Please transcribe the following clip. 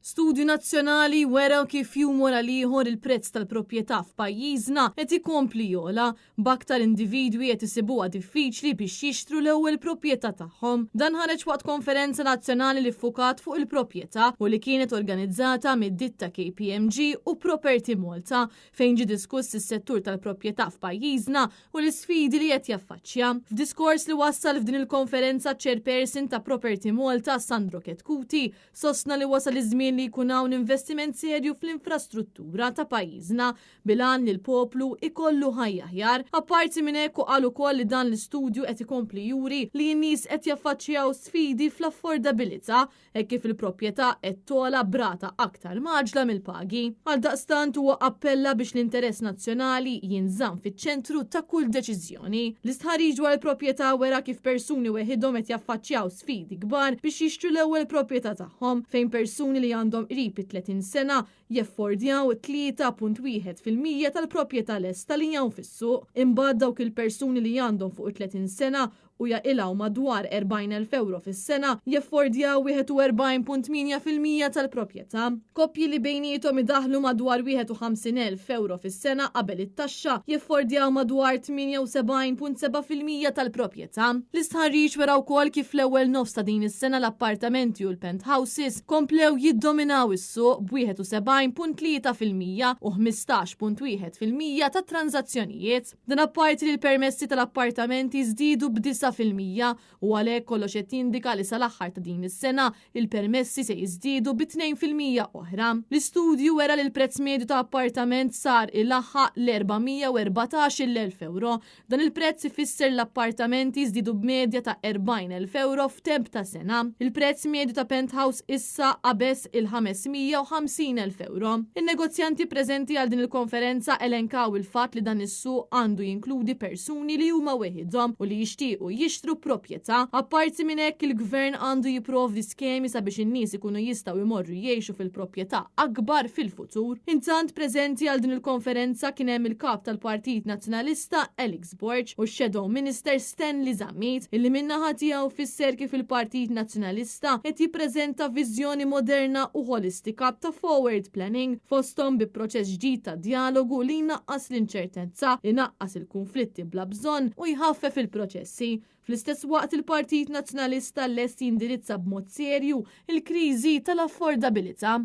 Studju nazzjonali wera kif jumor għal ieħor il-prezz tal-proprjetà f'pajjiżna qed ikompli jola b'aktar individwi qed isibuha diffiċli biex jixtru l-ewwel proprjetà tagħhom. Dan ħareġ waqt konferenza nazzjonali li ffukat fuq il-proprjetà u li kienet organizzata mid-ditta KPMG u Property Malta fejn ġie diskuss is-settur tal-proprjetà f'pajjiżna u l-isfidi li qed jaffaċċja. F'diskors li wassal f'din il-konferenza chairperson ta' Property Malta Sandro Ketkuti sostna li wasal iż-żmien li jkun hawn investiment serju fl-infrastruttura ta' pajjiżna bilan li l-poplu ikollu ħajja aħjar. Apparti minn hekk qal ukoll li dan l-istudju qed ikompli juri li n-nies qed jaffaċċjaw sfidi fl-affordabilità hekk kif il-proprjetà qed tola brata aktar maġla mill-pagi. Għaldaqstant huwa appella biex l-interess nazzjonali jinżamm fiċ-ċentru ta' kull deċiżjoni. L-istħarriġ dwar il-proprjetà wera kif persuni weħidhom qed jaffaċċjaw sfidi kbar biex jixtru l-ewwel proprjetà tagħhom fejn persuni li għandhom qrib 30 sena jeffordjaw 3.1% tal-proprjetà lesta li jawn fis-suq. Imbagħad dawk il-persuni li għandhom fuq 30 sena u jaqilgħu madwar 40,000 euro fis-sena jeffordjaw 41.8% tal-proprjetà. Koppji li bejniethom idaħlu madwar 51,000 euro fis-sena qabel it-taxxa jeffordjaw madwar 78.7% tal-proprjetà. L-istħarriġ wera wkoll kif l-ewwel nofs ta' din is-sena l-appartamenti u l-penthouses komplew jiddominaw is-suq b'71.3% u 15.1% tat-transazzjonijiet. Dan apparti li l-permessi tal-appartamenti żdiedu b'9% u għalhekk kollox qed jindika li sal-aħħar ta' din is-sena il-permessi se jiżdiedu b'2% oħra. L-istudju wera li l-prezz medju ta' appartament sar ilaħħaq l-414,000 euro. Dan il-prezz ifisser l-appartamenti jiżdiedu b'medja ta' 40,000 euro f'temp ta' sena. Il-prezz medju ta' penthouse issa qabes il-550,000 euro. Il-negozjanti preżenti għal din il-konferenza elenkaw il-fatt li dan is-suq għandu jinkludi persuni li huma weħidhom u li jixtiequ jixtru proprjetà. Apparti minn hekk il-gvern għandu jipprovdi skemi sabiex in-nies ikunu jistgħu jmorru jgħixu fil-proprjetà akbar fil-futur. Intant preżenti għal din il-konferenza kien hemm il-kap tal-Partit Nazzjonalista Alex Borg u x-Shadow Minister Stanley Zammit illi min-naħa tiegħu fisser kif il-Partit Nazzjonalista qed jippreżenta viżjoni moderna u holistika ta' forward planning fosthom bi proċess ġdid ta' dialogu li jnaqqas l-inċertezza, inaqqas il-konflitti bla bżonn u jħaffef il-proċessi. Fl-istess waqt il-Partit Nazzjonalista lest jindirizza b'mod serju il-kriżi tal-affordabilità.